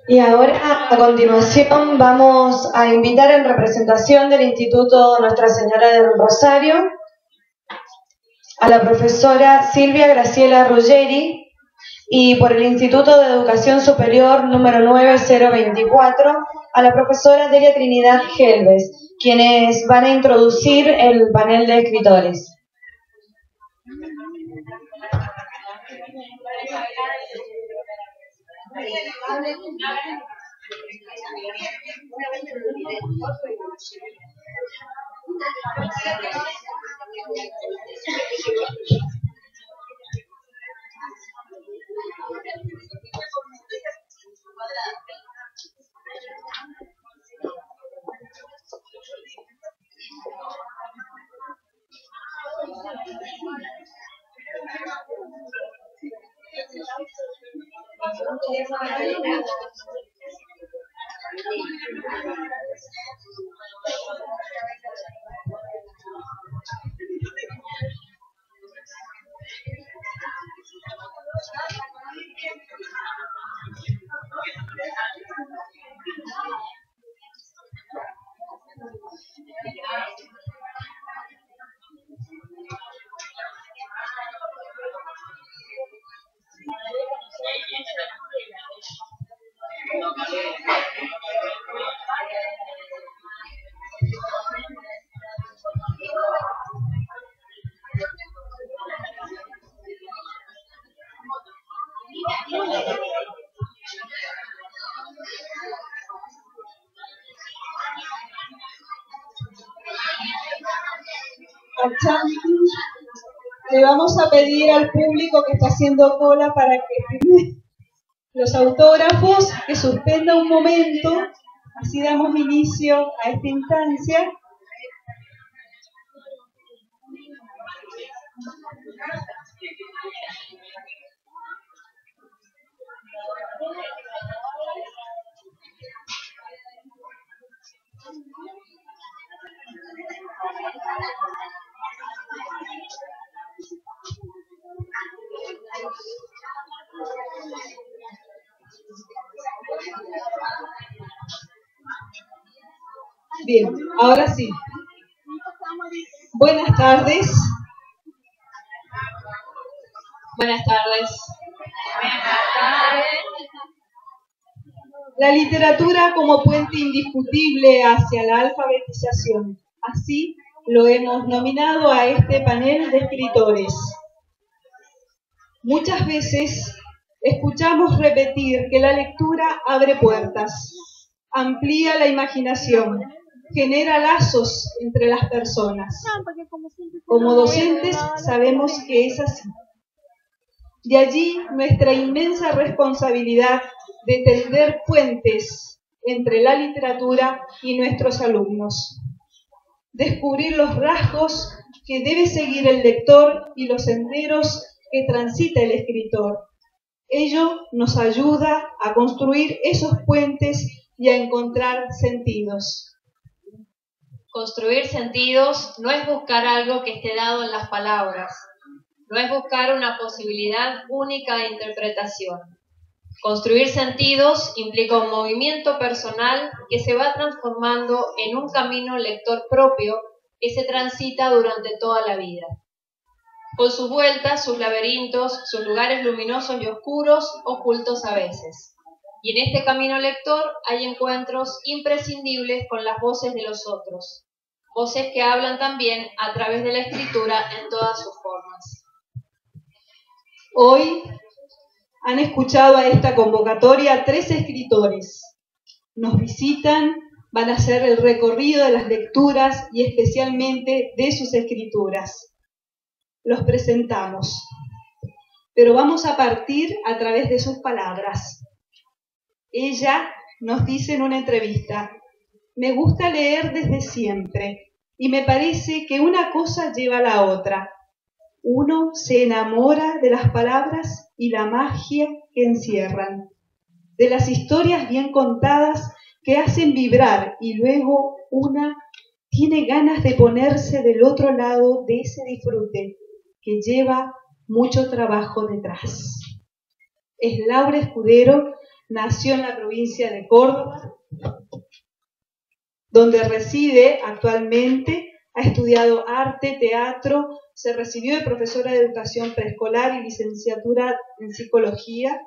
Y ahora, a continuación, vamos a invitar en representación del Instituto Nuestra Señora del Rosario a la profesora Silvia Graciela Ruggeri y por el Instituto de Educación Superior número 9024 a la profesora Delia Trinidad Gelves, quienes van a introducir el panel de escritores. Le vamos a pedir al público que está haciendo cola para que firme los autógrafos que suspenda un momento, así damos inicio a esta instancia. Bien, ahora sí. Buenas tardes. Buenas tardes. La literatura como puente indiscutible hacia la alfabetización. Así lo hemos nominado a este panel de escritores. Muchas veces escuchamos repetir que la lectura abre puertas, amplía la imaginación, genera lazos entre las personas. Como docentes sabemos que es así. De allí nuestra inmensa responsabilidad de tender puentes entre la literatura y nuestros alumnos. Descubrir los rasgos que debe seguir el lector y los senderos que transita el escritor. Ello nos ayuda a construir esos puentes y a encontrar sentidos. Construir sentidos no es buscar algo que esté dado en las palabras, no es buscar una posibilidad única de interpretación. Construir sentidos implica un movimiento personal que se va transformando en un camino lector propio que se transita durante toda la vida. Con sus vueltas, sus laberintos, sus lugares luminosos y oscuros, ocultos a veces. Y en este camino lector hay encuentros imprescindibles con las voces de los otros, voces que hablan también a través de la escritura en todas sus formas. Hoy han escuchado a esta convocatoria 3 escritores. Nos visitan, van a hacer el recorrido de las lecturas y especialmente de sus escrituras. Los presentamos, pero vamos a partir a través de sus palabras. Ella nos dice en una entrevista: me gusta leer desde siempre y me parece que una cosa lleva a la otra. Uno se enamora de las palabras y la magia que encierran, de las historias bien contadas que hacen vibrar y luego una tiene ganas de ponerse del otro lado de ese disfrute que lleva mucho trabajo detrás. Es Laura Escudero Nació en la provincia de Córdoba, donde reside actualmente. Ha estudiado arte, teatro, se recibió de profesora de educación preescolar y licenciatura en psicología,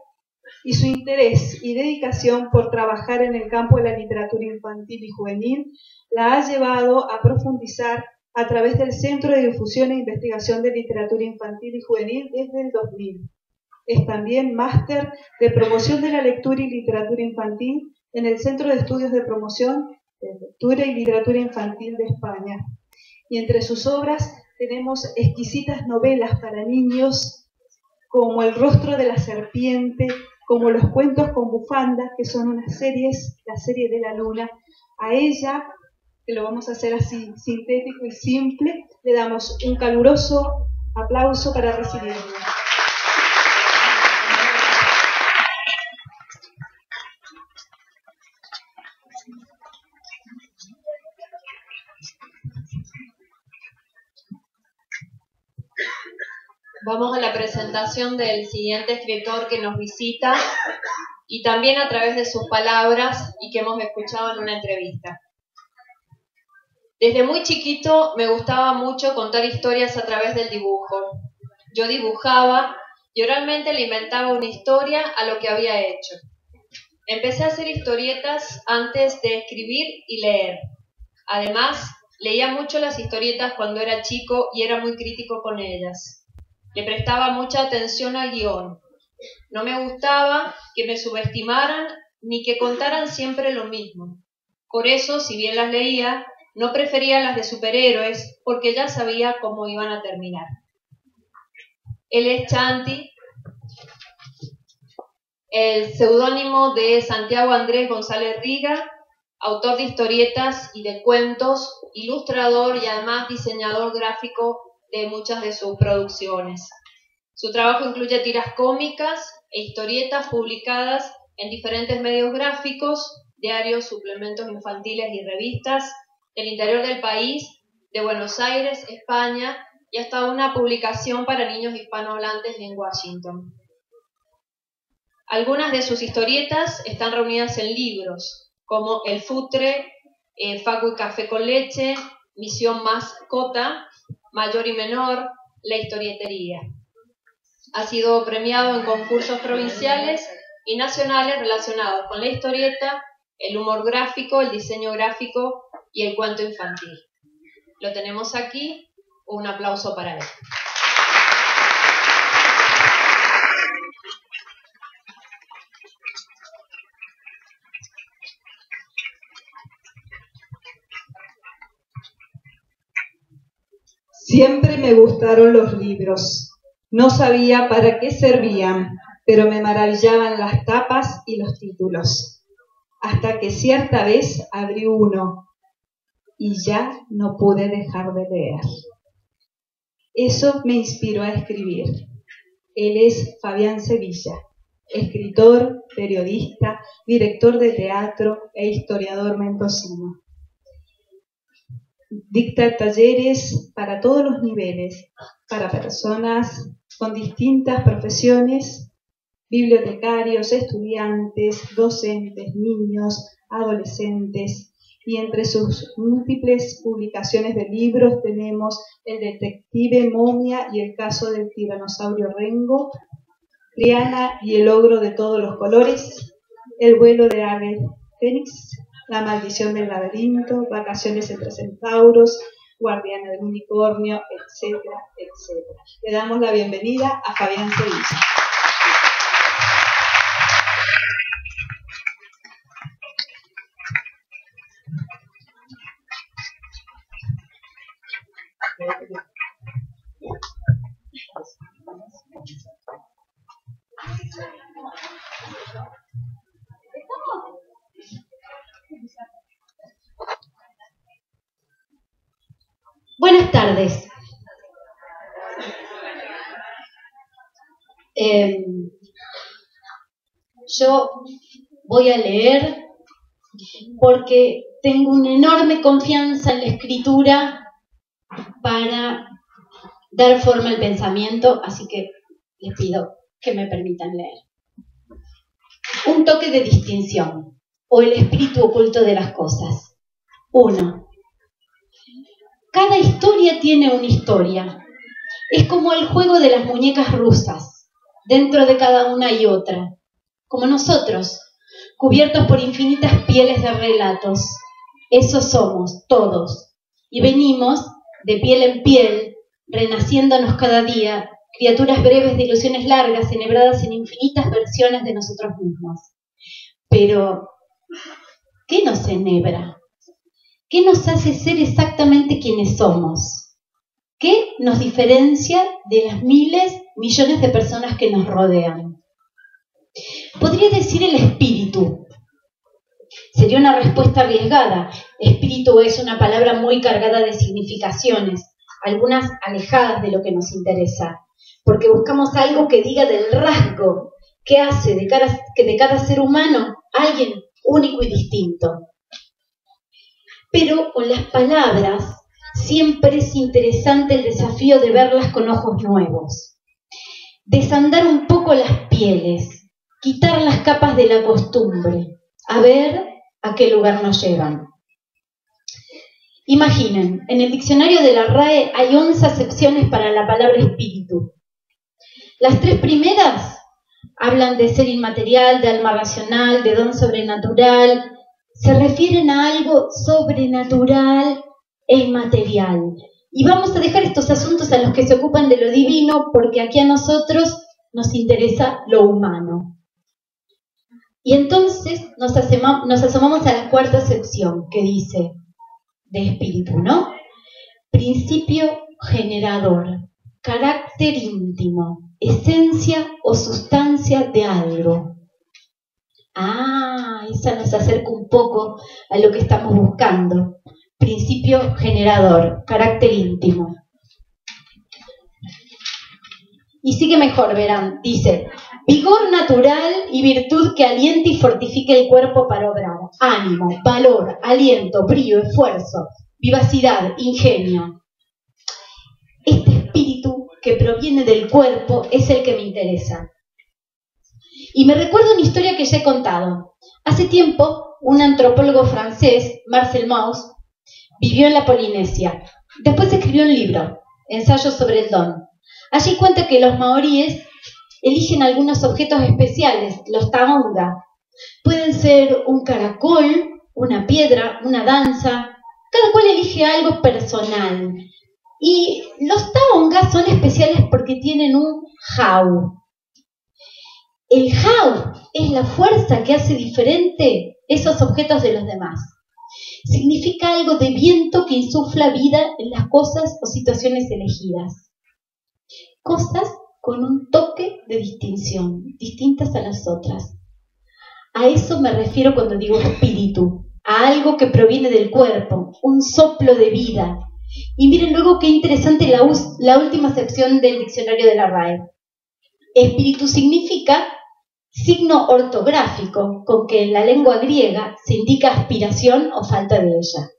y su interés y dedicación por trabajar en el campo de la literatura infantil y juvenil la ha llevado a profundizar a través del Centro de Difusión e Investigación de Literatura Infantil y Juvenil desde el 2000. Es también máster de promoción de la lectura y literatura infantil en el Centro de Estudios de Promoción de Lectura y Literatura Infantil de España. Y entre sus obras tenemos exquisitas novelas para niños, como El rostro de la serpiente, como Los cuentos con bufanda, que son unas series, la serie de la luna. A ella, que lo vamos a hacer así sintético y simple, le damos un caluroso aplauso para recibirla. Vamos a la presentación del siguiente escritor que nos visita y también a través de sus palabras y que hemos escuchado en una entrevista. Desde muy chiquito me gustaba mucho contar historias a través del dibujo. Yo dibujaba y oralmente le inventaba una historia a lo que había hecho. Empecé a hacer historietas antes de escribir y leer. Además, leía mucho las historietas cuando era chico y era muy crítico con ellas. Le prestaba mucha atención al guión. No me gustaba que me subestimaran ni que contaran siempre lo mismo. Por eso, si bien las leía, no prefería las de superhéroes porque ya sabía cómo iban a terminar. Él es Chanti, el seudónimo de Santiago Andrés González Riga, autor de historietas y de cuentos, ilustrador y además diseñador gráfico de muchas de sus producciones. Su trabajo incluye tiras cómicas e historietas publicadas en diferentes medios gráficos, diarios, suplementos infantiles y revistas del interior del país, de Buenos Aires, España, y hasta una publicación para niños hispanohablantes en Washington. Algunas de sus historietas están reunidas en libros, como El Futre, Facu y Café con Leche, Misión Mascota, Mayor y Menor, La Historietería. Ha sido premiado en concursos provinciales y nacionales relacionados con la historieta, el humor gráfico, el diseño gráfico y el cuento infantil. Lo tenemos aquí, un aplauso para él. Siempre me gustaron los libros. No sabía para qué servían, pero me maravillaban las tapas y los títulos. Hasta que cierta vez abrí uno y ya no pude dejar de leer. Eso me inspiró a escribir. Él es Fabián Sevilla, escritor, periodista, director de teatro e historiador mendocino. Dicta talleres para todos los niveles, para personas con distintas profesiones, bibliotecarios, estudiantes, docentes, niños, adolescentes, y entre sus múltiples publicaciones de libros tenemos El detective Momia y el caso del tiranosaurio Rengo, Triana y el ogro de todos los colores, El vuelo de ave fénix, La maldición del laberinto, Vacaciones entre centauros, Guardiana del unicornio, etcétera, etcétera. Le damos la bienvenida a Fabián Sevilla. Buenas tardes. Yo voy a leer porque tengo una enorme confianza en la escritura para dar forma al pensamiento, así que les pido que me permitan leer. Un toque de distinción, o el espíritu oculto de las cosas. 1. Cada historia tiene una historia. Es como el juego de las muñecas rusas. Dentro de cada una hay otra. Como nosotros, cubiertos por infinitas pieles de relatos. Eso somos, todos. Y venimos, de piel en piel, renaciéndonos cada día, criaturas breves de ilusiones largas, enhebradas en infinitas versiones de nosotros mismos. Pero, ¿qué nos enhebra? ¿Qué nos hace ser exactamente quienes somos? ¿Qué nos diferencia de las miles, millones de personas que nos rodean? Podría decir el espíritu. Sería una respuesta arriesgada. Espíritu es una palabra muy cargada de significaciones, algunas alejadas de lo que nos interesa, porque buscamos algo que diga del rasgo que hace de cada ser humano alguien único y distinto. Pero con las palabras siempre es interesante el desafío de verlas con ojos nuevos, desandar un poco las pieles, quitar las capas de la costumbre, a ver a qué lugar nos llevan. Imaginen, en el diccionario de la RAE hay 11 acepciones para la palabra espíritu. Las 3 primeras hablan de ser inmaterial, de alma racional, de don sobrenatural. Se refieren a algo sobrenatural e inmaterial. Y vamos a dejar estos asuntos a los que se ocupan de lo divino, porque aquí a nosotros nos interesa lo humano. Y entonces nos asomamos a la 4ª acepción, que dice, de espíritu, ¿no? Principio generador, carácter íntimo, esencia o sustancia de algo. Esa nos acerca un poco a lo que estamos buscando. Principio generador, carácter íntimo. Y sigue mejor, verán, dice, vigor natural y virtud que aliente y fortifique el cuerpo para obrar. Ánimo, valor, aliento, brío, esfuerzo, vivacidad, ingenio. Este espíritu que proviene del cuerpo es el que me interesa. Y me recuerdo una historia que ya he contado. Hace tiempo, un antropólogo francés, Marcel Mauss, vivió en la Polinesia. Después escribió un libro, Ensayos sobre el don. Allí cuenta que los maoríes eligen algunos objetos especiales, los taonga. Pueden ser un caracol, una piedra, una danza. Cada cual elige algo personal. Y los taonga son especiales porque tienen un jau. El jau es la fuerza que hace diferente esos objetos de los demás. Significa algo de viento que insufla vida en las cosas o situaciones elegidas. Cosas con un toque de distinción, distintas a las otras. A eso me refiero cuando digo espíritu, a algo que proviene del cuerpo, un soplo de vida. Y miren luego qué interesante la última acepción del diccionario de la RAE. Espíritu significa signo ortográfico con que en la lengua griega se indica aspiración o falta de ella.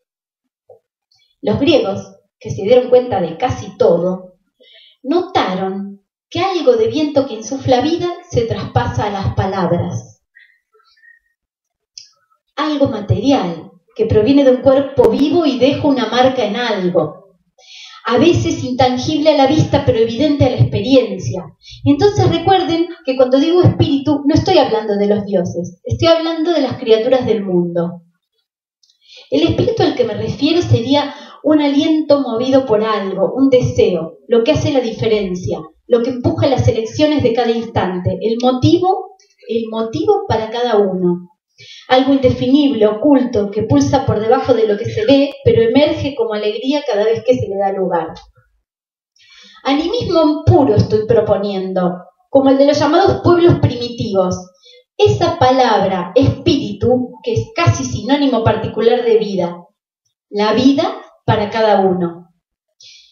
Los griegos, que se dieron cuenta de casi todo, notaron que algo de viento que insufla vida se traspasa a las palabras. Algo material, que proviene de un cuerpo vivo y deja una marca en algo. A veces intangible a la vista, pero evidente a la experiencia. Entonces recuerden que cuando digo espíritu, no estoy hablando de los dioses, estoy hablando de las criaturas del mundo. El espíritu al que me refiero sería un aliento movido por algo, un deseo, lo que hace la diferencia, lo que empuja las elecciones de cada instante, el motivo para cada uno. Algo indefinible, oculto, que pulsa por debajo de lo que se ve, pero emerge como alegría cada vez que se le da lugar. Animismo puro estoy proponiendo, como el de los llamados pueblos primitivos. Esa palabra, espíritu, que es casi sinónimo particular de vida. La vida para cada uno.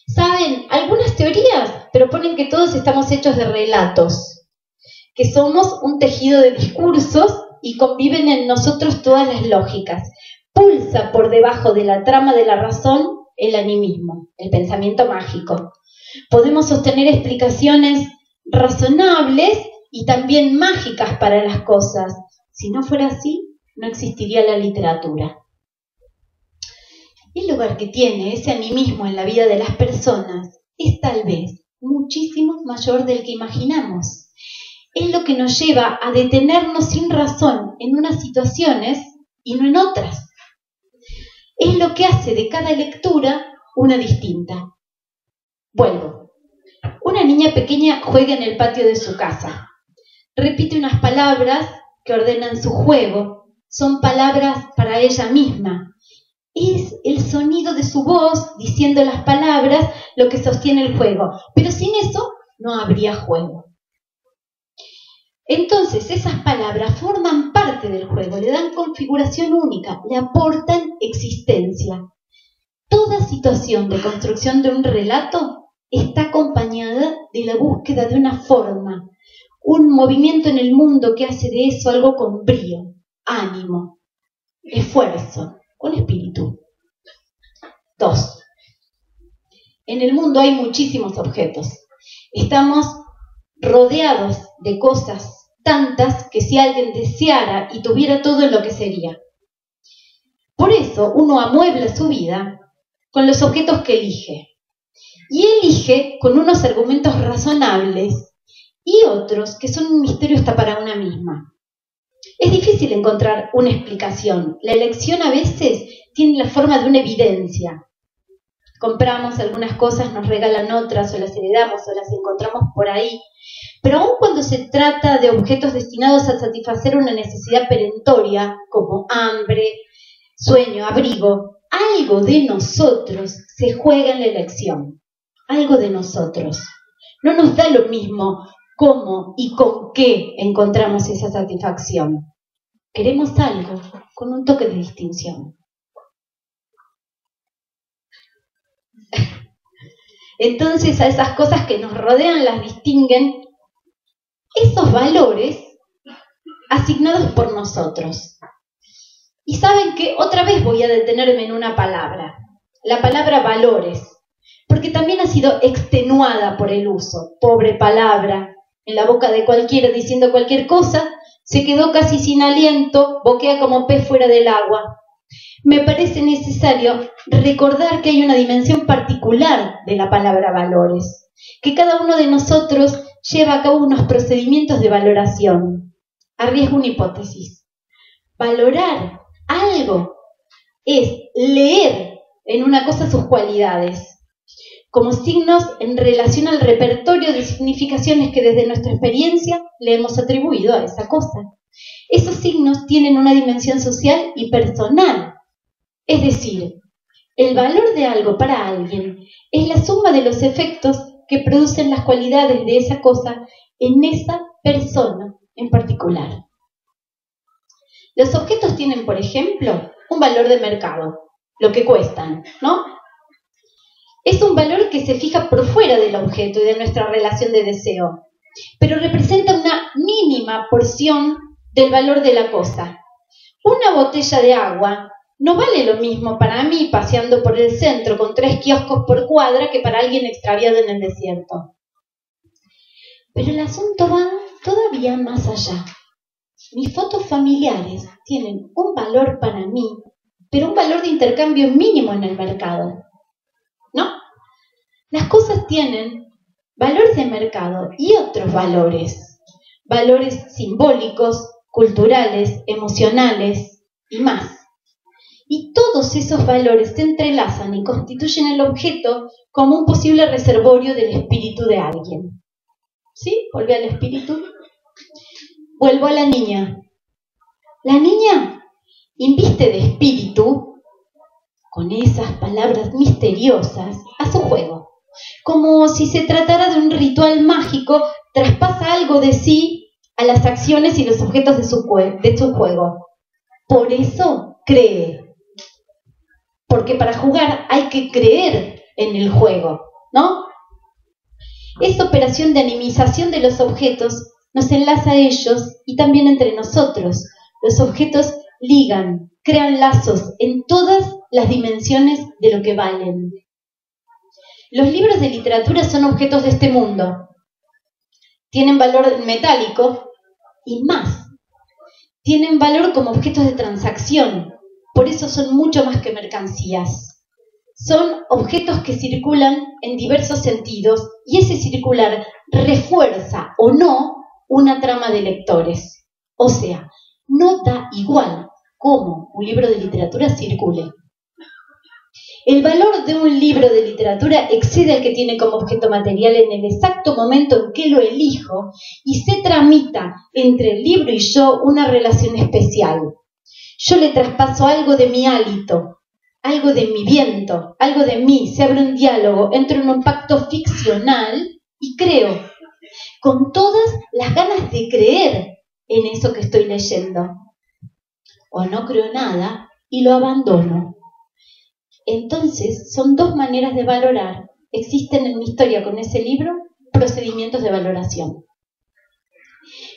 ¿Saben? Algunas teorías proponen que todos estamos hechos de relatos, que somos un tejido de discursos y conviven en nosotros todas las lógicas. Pulsa por debajo de la trama de la razón el animismo, el pensamiento mágico. Podemos sostener explicaciones razonables y también mágicas para las cosas, Si no fuera así, no existiría la literatura. El lugar que tiene ese animismo en la vida de las personas es tal vez muchísimo mayor del que imaginamos. Es lo que nos lleva a detenernos sin razón en unas situaciones y no en otras. Es lo que hace de cada lectura una distinta. Vuelvo. Una niña pequeña juega en el patio de su casa. Repite unas palabras que ordenan su juego. Son palabras para ella misma. Es el sonido de su voz diciendo las palabras lo que sostiene el juego. Pero sin eso no habría juego. Entonces esas palabras forman parte del juego, le dan configuración única, le aportan existencia. Toda situación de construcción de un relato está acompañada de la búsqueda de una forma, un movimiento en el mundo que hace de eso algo con brío, ánimo, esfuerzo, con espíritu. 2. En el mundo hay muchísimos objetos. Estamos rodeados de cosas tantas que si alguien deseara y tuviera todo, enloquecería. Por eso uno amuebla su vida con los objetos que elige. Y elige con unos argumentos razonables y otros que son un misterio hasta para una misma. Es difícil encontrar una explicación. La elección a veces tiene la forma de una evidencia. Compramos algunas cosas, nos regalan otras, o las heredamos, o las encontramos por ahí. Pero aun cuando se trata de objetos destinados a satisfacer una necesidad perentoria, como hambre, sueño, abrigo, algo de nosotros se juega en la elección. Algo de nosotros. No nos da lo mismo cómo y con qué encontramos esa satisfacción. Queremos algo con un toque de distinción. Entonces a esas cosas que nos rodean las distinguen esos valores asignados por nosotros. Y saben que otra vez voy a detenerme en una palabra, la palabra valores, porque también ha sido extenuada por el uso. Pobre palabra, en la boca de cualquiera diciendo cualquier cosa, se quedó casi sin aliento, boquea como pez fuera del agua. Me parece necesario recordar que hay una dimensión particular de la palabra valores, que cada uno de nosotros lleva a cabo unos procedimientos de valoración. Arriesgo una hipótesis. Valorar algo es leer en una cosa sus cualidades, como signos en relación al repertorio de significaciones que desde nuestra experiencia le hemos atribuido a esa cosa. Esos signos tienen una dimensión social y personal. Es decir, el valor de algo para alguien es la suma de los efectos que producen las cualidades de esa cosa en esa persona en particular. Los objetos tienen, por ejemplo, un valor de mercado, lo que cuestan, ¿no? Es un valor que se fija por fuera del objeto y de nuestra relación de deseo, pero representa una mínima porción del valor de la cosa. Una botella de agua no vale lo mismo para mí paseando por el centro con 3 kioscos por cuadra que para alguien extraviado en el desierto. Pero el asunto va todavía más allá. Mis fotos familiares tienen un valor para mí, pero un valor de intercambio mínimo en el mercado, ¿no? Las cosas tienen valores de mercado y otros valores simbólicos, culturales, emocionales y más. Y todos esos valores se entrelazan y constituyen el objeto como un posible reservorio del espíritu de alguien. ¿Sí? Volví al espíritu. Vuelvo a la niña. La niña inviste de espíritu, con esas palabras misteriosas, a su juego. Como si se tratara de un ritual mágico, traspasa algo de sí a las acciones y los objetos de su juego. Por eso cree. Porque para jugar hay que creer en el juego, ¿no? Esa operación de animización de los objetos nos enlaza a ellos y también entre nosotros. Los objetos ligan, crean lazos en todas las dimensiones de lo que valen. Los libros de literatura son objetos de este mundo. Tienen valor metálico y más. tienen valor como objetos de transacción, por eso son mucho más que mercancías. Son objetos que circulan en diversos sentidos y ese circular refuerza o no una trama de lectores. O sea, no da igual cómo un libro de literatura circule. El valor de un libro de literatura excede al que tiene como objeto material en el exacto momento en que lo elijo y se tramita entre el libro y yo una relación especial. Yo le traspaso algo de mi hálito, algo de mi viento, algo de mí, se abre un diálogo, entro en un pacto ficcional y creo, con todas las ganas de creer en eso que estoy leyendo. O no creo nada y lo abandono. Entonces, son dos maneras de valorar. Existen en mi historia con ese libro procedimientos de valoración.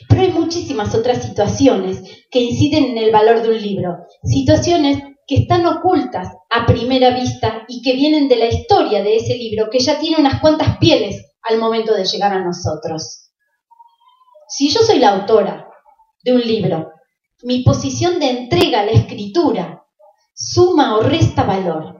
Pero hay muchísimas otras situaciones que inciden en el valor de un libro. Situaciones que están ocultas a primera vista y que vienen de la historia de ese libro, que ya tiene unas cuantas pieles al momento de llegar a nosotros. Si yo soy la autora de un libro, mi posición de entrega a la escritura suma o resta valor.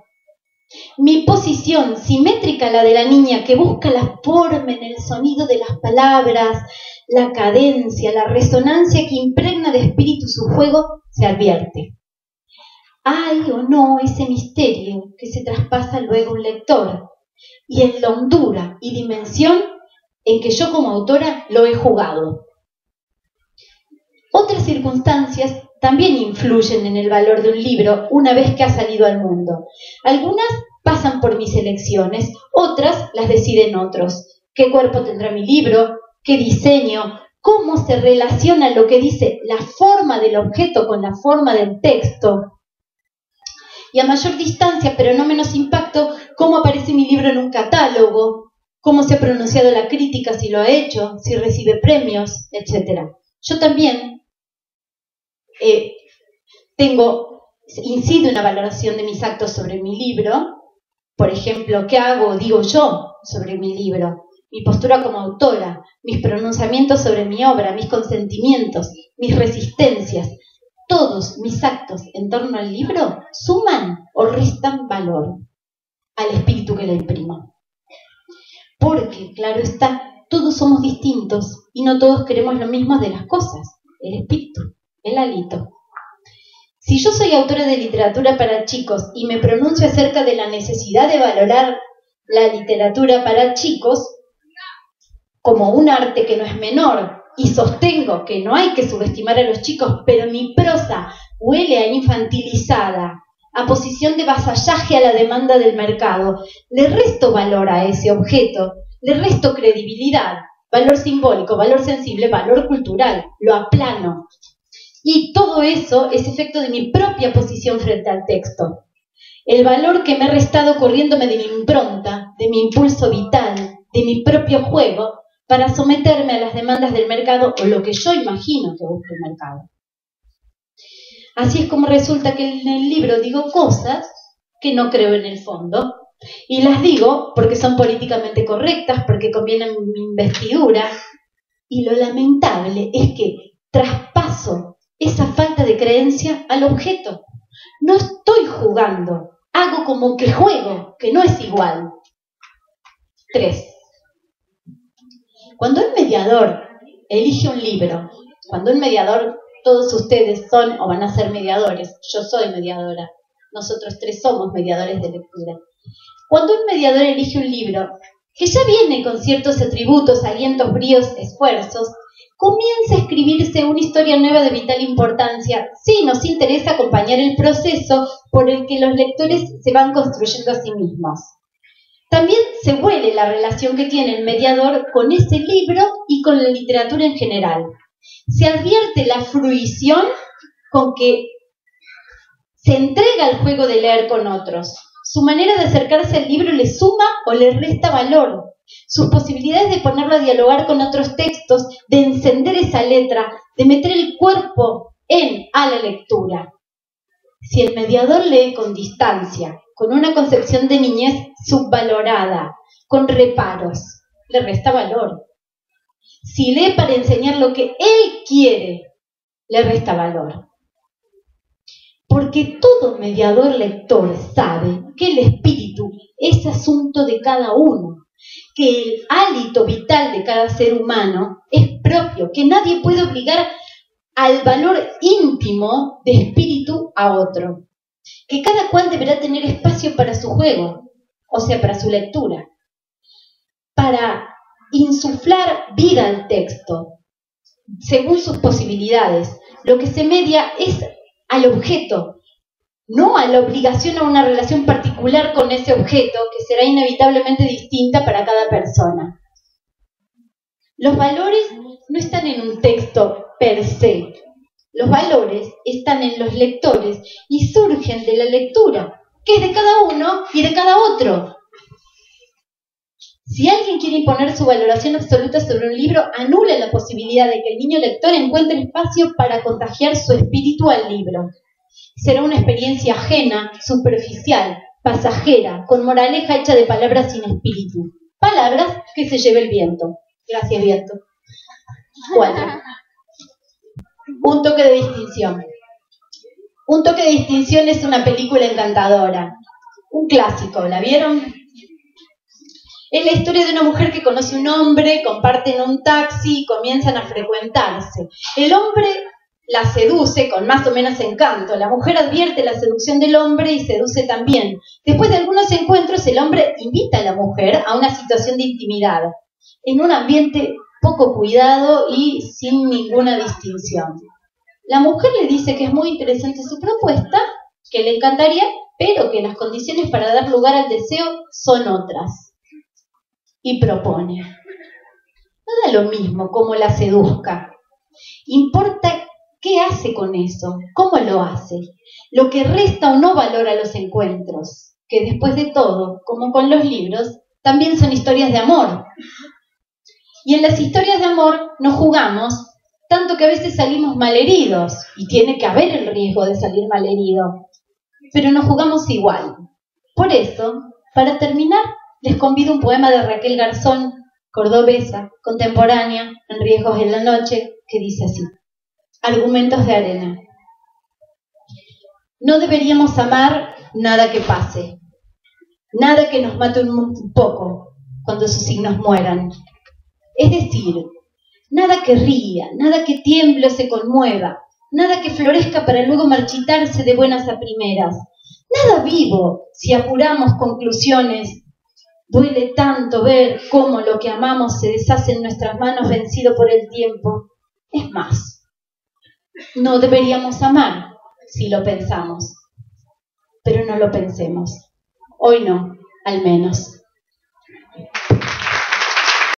Mi posición simétrica a la de la niña que busca la forma en el sonido de las palabras, la cadencia, la resonancia que impregna de espíritu su juego, se advierte. Hay o no ese misterio que se traspasa luego un lector y en la hondura y dimensión en que yo como autora lo he jugado. Otras circunstancias también influyen en el valor de un libro una vez que ha salido al mundo. Algunas pasan por mis elecciones, otras las deciden otros. ¿Qué cuerpo tendrá mi libro? ¿Qué diseño? ¿Cómo se relaciona lo que dice la forma del objeto con la forma del texto? Y a mayor distancia, pero no menos impacto, ¿cómo aparece mi libro en un catálogo? ¿Cómo se ha pronunciado la crítica, si lo ha hecho? ¿Si recibe premios? Etcétera. Yo también incide una valoración de mis actos sobre mi libro. Por ejemplo, ¿qué hago o digo yo sobre mi libro? Mi postura como autora, mis pronunciamientos sobre mi obra, mis consentimientos, mis resistencias. Todos mis actos en torno al libro suman o restan valor al espíritu que le imprimo. Porque, claro está, todos somos distintos y no todos queremos lo mismo de las cosas. El espíritu, el hálito. Si yo soy autora de literatura para chicos y me pronuncio acerca de la necesidad de valorar la literatura para chicos como un arte que no es menor y sostengo que no hay que subestimar a los chicos, pero mi prosa huele a infantilizada, a posición de vasallaje a la demanda del mercado, le resto valor a ese objeto, le resto credibilidad, valor simbólico, valor sensible, valor cultural, lo aplano. Y todo eso es efecto de mi propia posición frente al texto. El valor que me he restado corriéndome de mi impronta, de mi impulso vital, de mi propio juego, para someterme a las demandas del mercado o lo que yo imagino que busca el mercado. Así es como resulta que en el libro digo cosas que no creo en el fondo, y las digo porque son políticamente correctas, porque convienen mi investidura, y lo lamentable es que traspaso esa falta de creencia al objeto. No estoy jugando, hago como que juego, que no es igual. 3. Cuando un mediador elige un libro, cuando un mediador, todos ustedes son o van a ser mediadores, yo soy mediadora, nosotros tres somos mediadores de lectura. Cuando un mediador elige un libro, que ya viene con ciertos atributos, alientos, bríos, esfuerzos, comienza a escribirse una historia nueva de vital importancia. Sí, nos interesa acompañar el proceso por el que los lectores se van construyendo a sí mismos. También se huele la relación que tiene el mediador con ese libro y con la literatura en general. Se advierte la fruición con que se entrega al juego de leer con otros. Su manera de acercarse al libro le suma o le resta valor. Sus posibilidades de ponerlo a dialogar con otros textos, de encender esa letra, de meter el cuerpo a la lectura. Si el mediador lee con distancia, con una concepción de niñez subvalorada, con reparos, le resta valor. Si lee para enseñar lo que él quiere, le resta valor. Porque todo mediador lector sabe que el espíritu es asunto de cada uno, que el hálito vital de cada ser humano es propio, que nadie puede obligar al valor íntimo de espíritu a otro, que cada cual deberá tener espacio para su juego, o sea, para su lectura, para insuflar vida al texto, según sus posibilidades. Lo que se media es al objeto, no a la obligación a una relación particular con ese objeto, que será inevitablemente distinta para cada persona. Los valores no están en un texto per se. Los valores están en los lectores y surgen de la lectura, que es de cada uno y de cada otro. Si alguien quiere imponer su valoración absoluta sobre un libro, anula la posibilidad de que el niño lector encuentre espacio para contagiar su espíritu al libro. Será una experiencia ajena, superficial, pasajera, con moraleja hecha de palabras sin espíritu. Palabras que se lleve el viento. Gracias, viento. 4. Un toque de distinción. Un toque de distinción es una película encantadora. Un clásico, ¿la vieron? Es la historia de una mujer que conoce a un hombre, comparten un taxi y comienzan a frecuentarse. El hombre la seduce con más o menos encanto. La mujer advierte la seducción del hombre y seduce también. Después de algunos encuentros, el hombre invita a la mujer a una situación de intimidad, en un ambiente poco cuidado y sin ninguna distinción. La mujer le dice que es muy interesante su propuesta, que le encantaría, pero que las condiciones para dar lugar al deseo son otras. Y propone. No da lo mismo cómo la seduzca. Importa qué hace con eso, cómo lo hace. Lo que resta o no valor a los encuentros, que después de todo, como con los libros, también son historias de amor. Y en las historias de amor nos jugamos, tanto que a veces salimos malheridos, y tiene que haber el riesgo de salir malherido, pero nos jugamos igual. Por eso, para terminar, les convido un poema de Raquel Garzón, cordobesa, contemporánea, en Riesgos en la Noche, que dice así: Argumentos de arena. No deberíamos amar nada que pase, nada que nos mate un poco cuando sus signos mueran. Es decir, nada que ría, nada que tiemble o se conmueva, nada que florezca para luego marchitarse de buenas a primeras. Nada vivo, si apuramos conclusiones. Duele tanto ver cómo lo que amamos se deshace en nuestras manos vencido por el tiempo. Es más, no deberíamos amar si lo pensamos. Pero no lo pensemos. Hoy no, al menos.